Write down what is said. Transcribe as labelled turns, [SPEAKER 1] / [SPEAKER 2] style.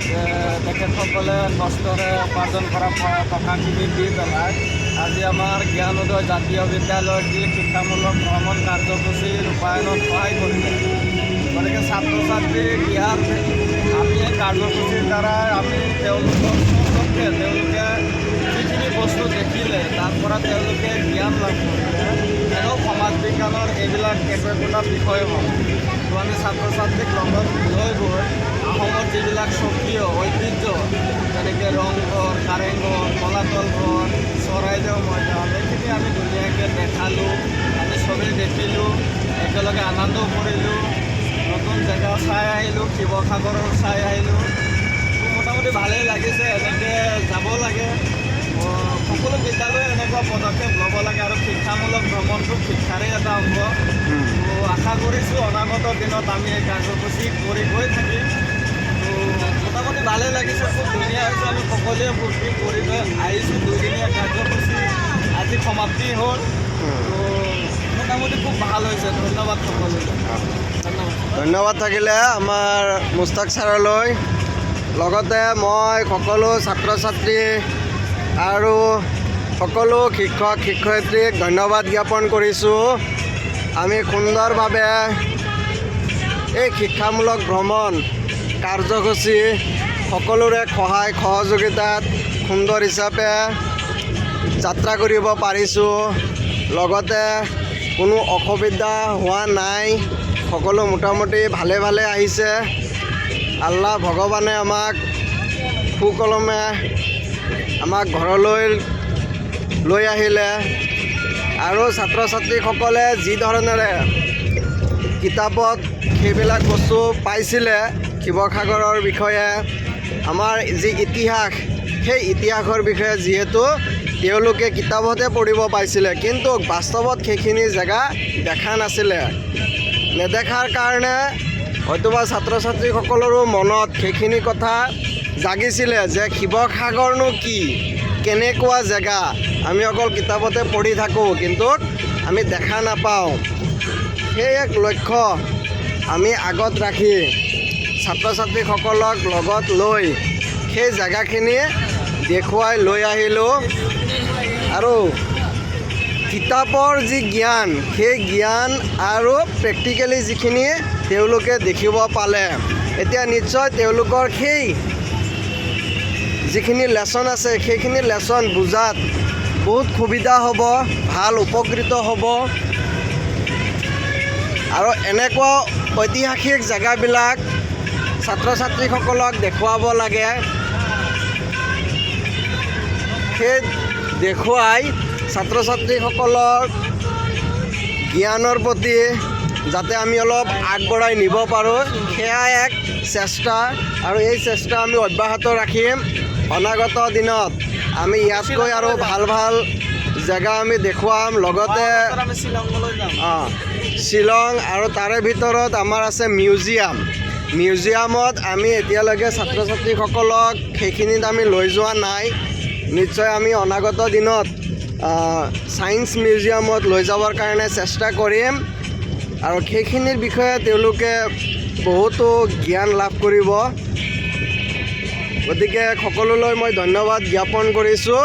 [SPEAKER 1] তেখেতসকলে কষ্টৰে উপাৰ্জন কৰা টকাখিনি দি পেলাই আজি আমাৰ জ্ঞান উদয় জাতীয় বিদ্যালয়ৰ যি শিক্ষামূলক ভ্ৰমণ কাৰ্যসূচী ৰূপায়ণত সহায় কৰিছে। গতিকে ছাত্ৰ ছাত্ৰীক ইয়াৰ আমি এই কাৰ্যসূচীৰ দ্বাৰাই আমি তেওঁলোকক তেওঁলোকে যিখিনি বস্তু দেখিলে তাৰ পৰা তেওঁলোকে জ্ঞান লাভ কৰিলে আৰু সমাজ বিজ্ঞানৰ এইবিলাক একোটা বিষয় হ'ল। তো আমি ছাত্ৰ ছাত্ৰীক লগত লৈ গৈ আহোমৰ যিবিলাক স্বকীয় ঐতিহ্য যেনেকৈ ৰংঘৰ, কাৰেংঘৰ, তলাতল ঘৰ, চৰাইদেউ মৈদাম এইখিনি আমি ধুনীয়াকৈ দেখালোঁ, আমি চবেই দেখিলোঁ, একেলগে আনন্দ কৰিলোঁ, নতুন জেগা চাই আহিলোঁ, শিৱসাগৰৰ চাই আহিলোঁ। মোটামুটি ভালেই লাগিছে। এনেকৈ যাব লাগে, সকলো বিদ্যালয়ে এনেকুৱা পদক্ষেপ ল'ব লাগে আৰু শিক্ষামূলক ভ্ৰমণটো শিক্ষাৰে এটা অংগ। তো আশা কৰিছোঁ অনাগত দিনত আমি এই কাৰ্যসূচী কৰি গৈ থাকিম। তো মোটামুটি ভালেই লাগিছে, খুব ধুনীয়া হৈছে। আমি সকলোৱে ফূৰ্তি কৰি আহিছোঁ। দুদিনীয়া কাৰ্যসূচী আজি সমাপ্তি হ'ল। তো মোটামুটি খুব ভাল হৈছে। ধন্যবাদ সকলোকে।
[SPEAKER 2] ধন্যবাদ থাকিলে আমাৰ মুস্তাক ছাৰলৈ। লগতে মই সকলো ছাত্ৰ ছাত্ৰী আৰু সকলো শিক্ষক শিক্ষয়িত্ৰীক ধন্যবাদ জ্ঞাপন কৰিছোঁ। আমি সুন্দৰভাৱে এই শিক্ষামূলক ভ্ৰমণ কাৰ্যসূচী সকলোৰে সহায় সহযোগিতাত সুন্দৰ হিচাপে যাত্ৰা কৰিব পাৰিছোঁ। লগতে কোনো অসুবিধা হোৱা নাই, সকলো মোটামুটি ভালে ভালে আহিছে। আল্লাহ ভগৱানে আমাক সুকলমে আমাক ঘৰলৈ লৈ আহিলে আৰু ছাত্ৰ ছাত্ৰীসকলে যি ধৰণেৰে কিতাপত সেইবিলাক বস্তু পাইছিলে শিৱসাগৰৰ বিষয়ে, আমাৰ যি ইতিহাস সেই ইতিহাসৰ বিষয়ে যিহেতু তেওঁলোকে কিতাপতে পঢ়িব পাইছিলে, কিন্তু বাস্তৱত সেইখিনি জেগা দেখা নাছিলে। নেদেখাৰ কাৰণে হয়তোবা ছাত্ৰ ছাত্ৰীসকলৰো মনত সেইখিনি কথা জাগিছিলে যে শিৱসাগৰনো কি, কেনেকুৱা জেগা। আমি অকল কিতাপতে পঢ়ি থাকোঁ, কিন্তু আমি দেখা নাপাওঁ। সেই এক লক্ষ্য আমি আগত ৰাখি ছাত্ৰ ছাত্ৰীসকলক লগত লৈ সেই জেগাখিনি দেখুৱাই লৈ আহিলোঁ। আৰু কিতাপৰ যি জ্ঞান, সেই জ্ঞান আৰু প্ৰেক্টিকেলি যিখিনি তেওঁলোকে দেখিব পালে, এতিয়া নিশ্চয় তেওঁলোকৰ সেই যিখিনি লেচন আছে সেইখিনি লেচন বুজাত বহুত সুবিধা হ'ব, ভাল উপকৃত হ'ব। আৰু এনেকুৱা ঐতিহাসিক জেগাবিলাক ছাত্ৰ ছাত্ৰীসকলক দেখুৱাব লাগে। সেই দেখুৱাই ছাত্ৰ ছাত্ৰীসকলৰ জ্ঞানৰ প্ৰতি যাতে আমি অলপ আগবঢ়াই নিব পাৰোঁ, সেয়া এক চেষ্টা। আৰু এই চেষ্টা আমি অব্যাহত ৰাখিম। অনাগত দিনত আমি ইয়াতকৈ আৰু ভাল ভাল জেগা আমি দেখুৱাম। লগতে শ্বিলং আৰু তাৰে ভিতৰত আমাৰ আছে মিউজিয়াম। মিউজিয়ামত আমি এতিয়ালৈকে ছাত্ৰ ছাত্ৰীসকলক সেইখিনিত আমি লৈ যোৱা নাই। নিশ্চয় আমি অনাগত দিনত ছায়েন্স মিউজিয়ামত লৈ যাবৰ কাৰণে চেষ্টা কৰিম আৰু সেইখিনিৰ বিষয়ে তেওঁলোকে বহুতো জ্ঞান লাভ কৰিব। গতিকে সকলোলৈ মই ধন্যবাদ জ্ঞাপন কৰিছোঁ।